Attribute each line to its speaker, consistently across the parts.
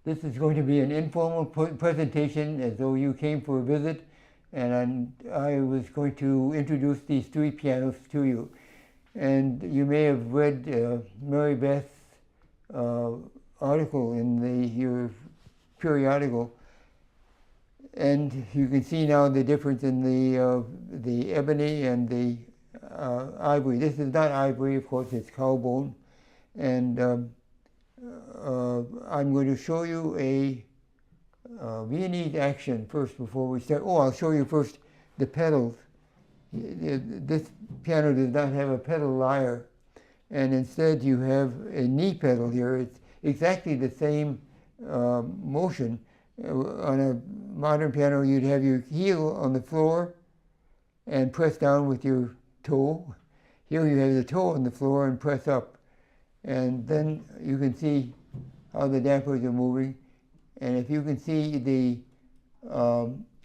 Speaker 1: This is going to be an informal presentation as though you came for a visit, and I was going to introduce these three pianos to you. And you may have read Mary Beth's article in your periodical, and you can see now the difference in the ebony and the ivory. This is not ivory, of course, it's cow bone. And I'm going to show you a Viennese action first before we start. Oh, I'll show you first the pedals. This piano does not have a pedal lyre, and instead you have a knee pedal here. It's exactly the same motion. On a modern piano, you'd have your heel on the floor and press down with your toe. Here you have the toe on the floor and press up. And then you can see how the dampers are moving. And if you can see the,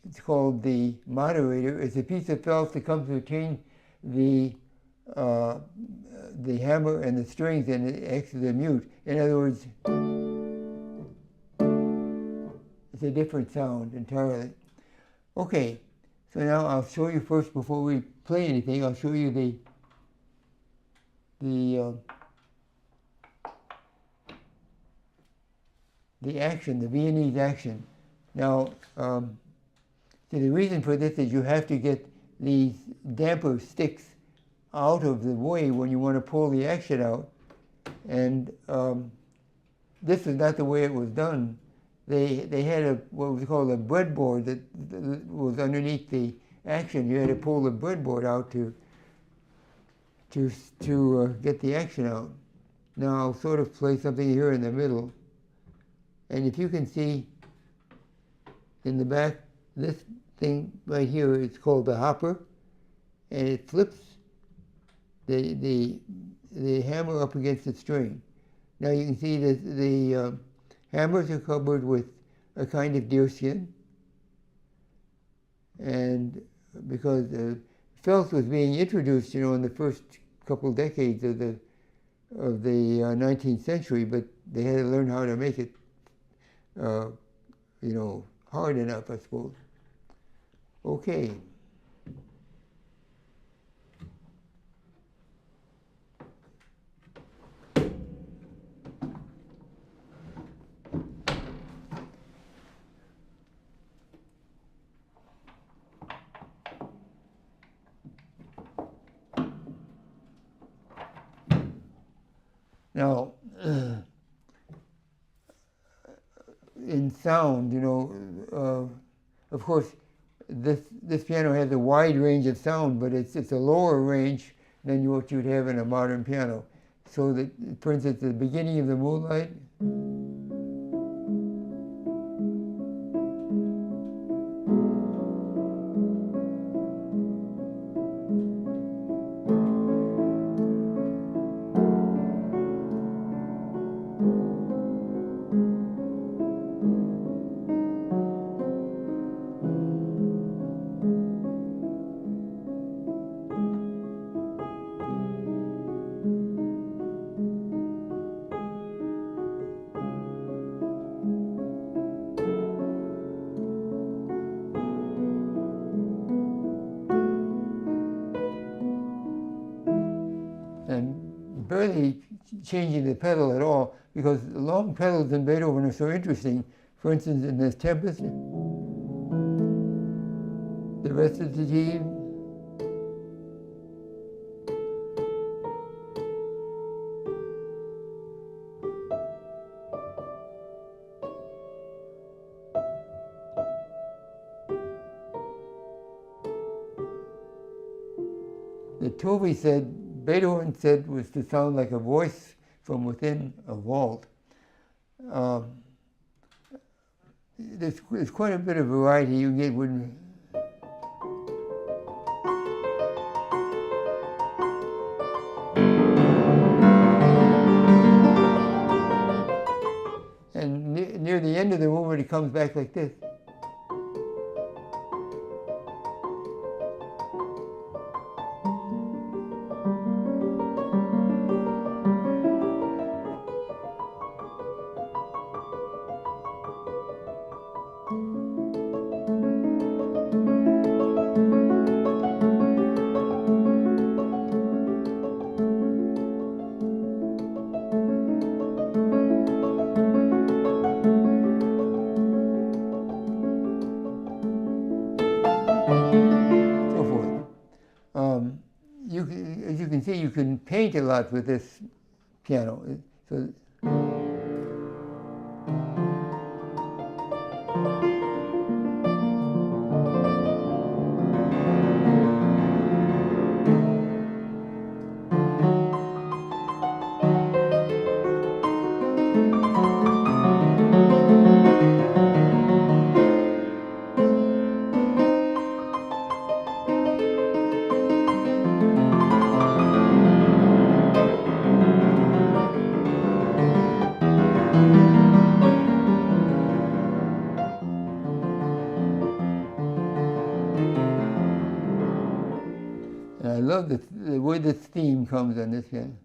Speaker 1: it's called the moderator. It's a piece of felt that comes between the hammer and the strings, and it acts as a mute. In other words, it's a different sound entirely. Okay, so now I'll show you first, before we play anything, I'll show you the action, the Viennese action. Now, so the reason for this is you have to get these damper sticks out of the way when you want to pull the action out. And this is not the way it was done. They had what was called a breadboard that was underneath the action. You had to pull the breadboard out to get the action out. Now I'll sort of play something here in the middle. And if you can see in the back, this thing right here is called the hopper, and it flips the hammer up against the string. Now you can see that the hammers are covered with a kind of deerskin, and because felt was being introduced, in the first couple decades of the 19th century, but they had to learn how to make it hard enough, I suppose. Okay. Now, in sound, of course, this piano has a wide range of sound, but it's a lower range than what you'd have in a modern piano. So that, for instance, the beginning of the Moonlight, and barely changing the pedal at all, because the long pedals in Beethoven are so interesting. For instance, in this Tempest, the recitative, the Tovey said, Beethoven said, was to sound like a voice from within a vault. There's quite a bit of variety you get when and near the end of the movement it comes back like this. lot with this piano. So, and I love the way this theme comes on this piano.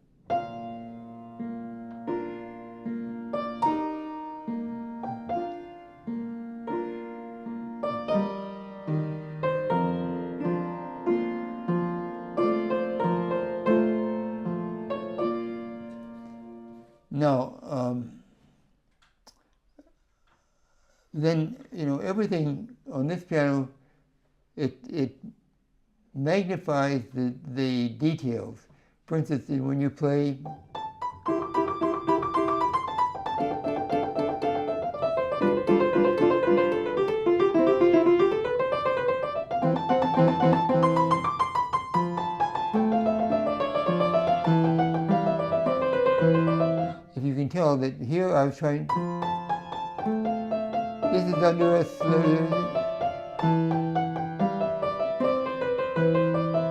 Speaker 1: Now, then, you know, everything on this piano, it magnifies the details. For instance, when you play if you can tell that here I was trying, this is under a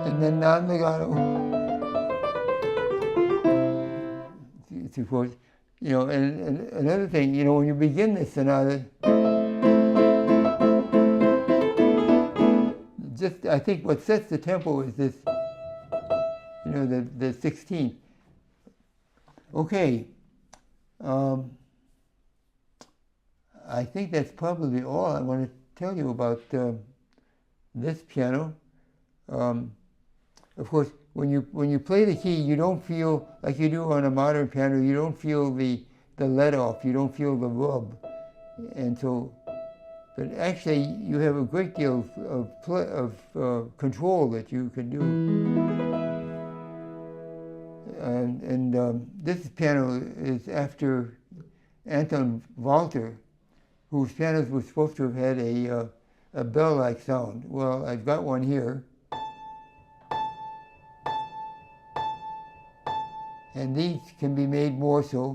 Speaker 1: and then non-legato. Of course, you know, and another thing, you know, when you begin this sonata, just I think what sets the tempo is this, you know, the 16th. Okay. I think that's probably all I want to tell you about this piano. Of course, when you play the key, you don't feel like you do on a modern piano. You don't feel the let off. You don't feel the rub, and so. But actually, you have a great deal of control that you can do. And this piano is after Anton Walter, whose pianos were supposed to have had a bell-like sound. Well, I've got one here. And these can be made more so.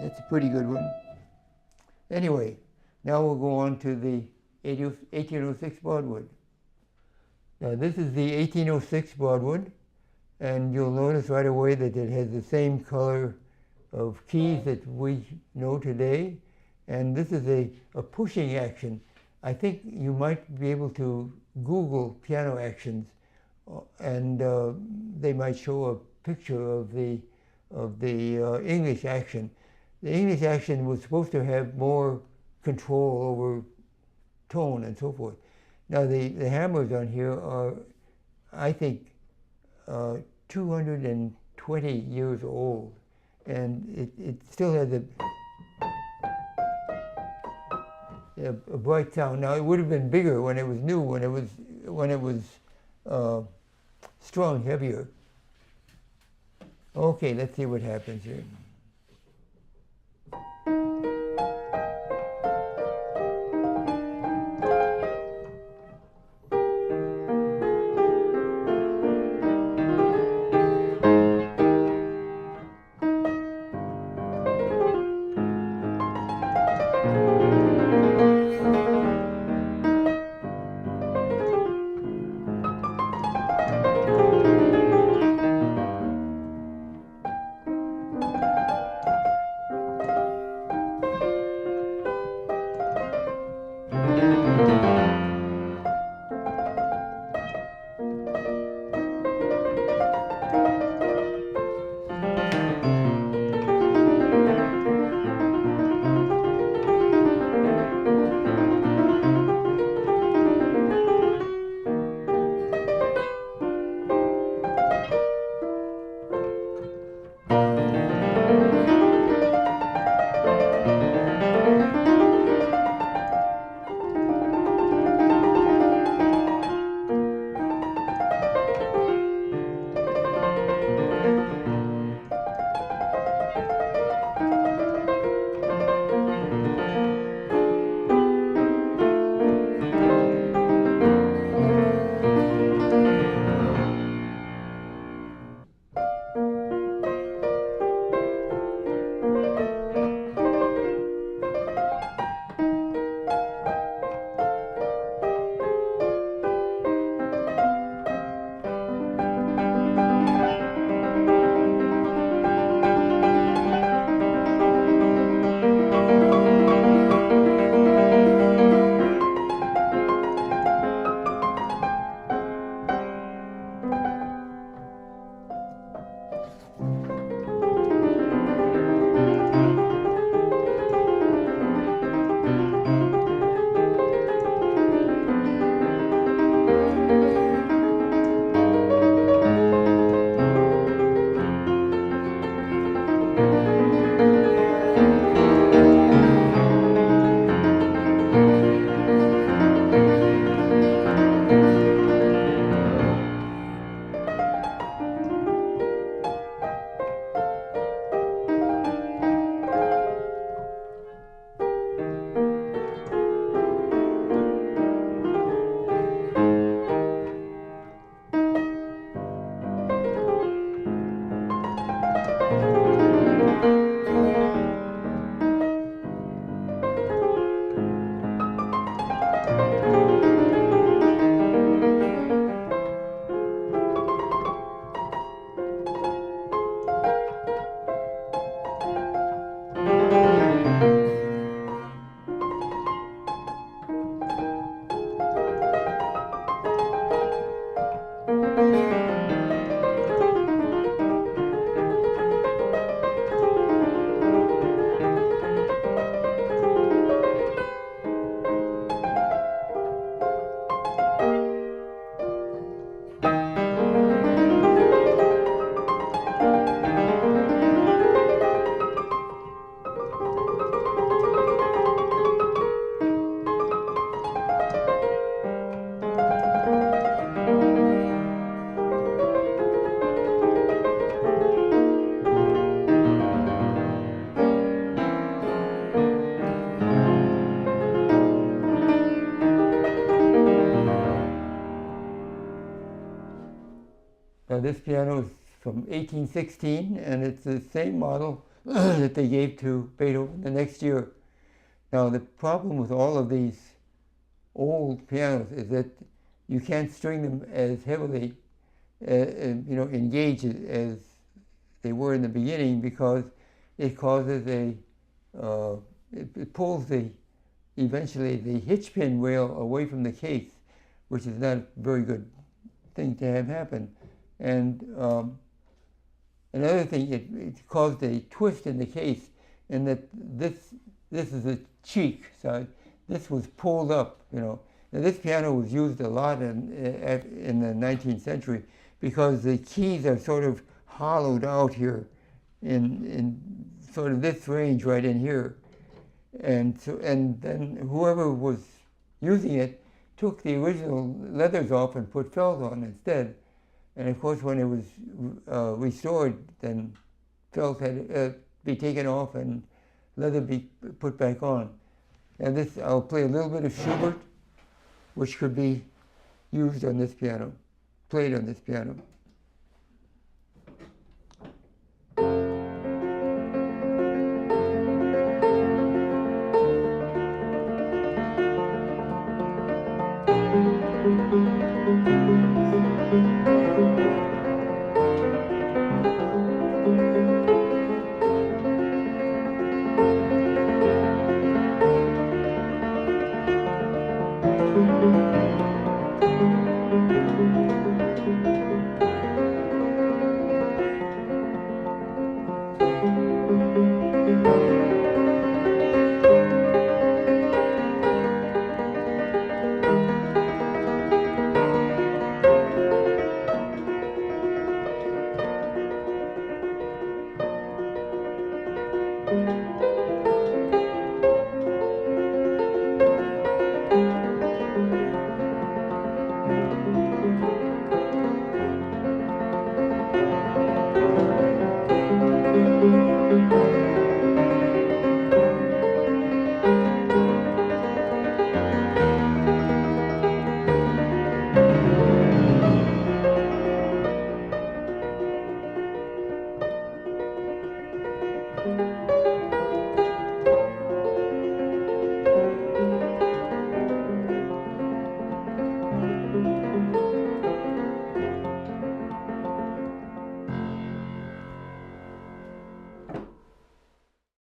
Speaker 1: That's a pretty good one. Anyway, now we'll go on to the 1806 Broadwood. Now this is the 1806 Broadwood, and you'll notice right away that it has the same color of keys that we know today, and this is a pushing action. I think you might be able to Google piano actions, and they might show a picture of the English action. The English action was supposed to have more control over tone and so forth. Now the hammers on here are, I think, 220 years old, and it still has a bright sound. Now it would have been bigger when it was new, when it was strung heavier. Okay, let's see what happens here. This piano is from 1816, and it's the same model that they gave to Beethoven the next year. Now, the problem with all of these old pianos is that you can't string them as heavily, engaged as they were in the beginning, because it causes it pulls eventually the hitch pin rail away from the case, which is not a very good thing to have happen. And another thing, it caused a twist in the case, and that this is the cheek side. This was pulled up, Now, this piano was used a lot in the 19th century because the keys are sort of hollowed out here in sort of this range right in here. And then whoever was using it took the original leathers off and put felt on instead. And of course, when it was restored, then felt had to be taken off and leather be put back on. And this, I'll play a little bit of Schubert, which could be used on this piano, played on this piano.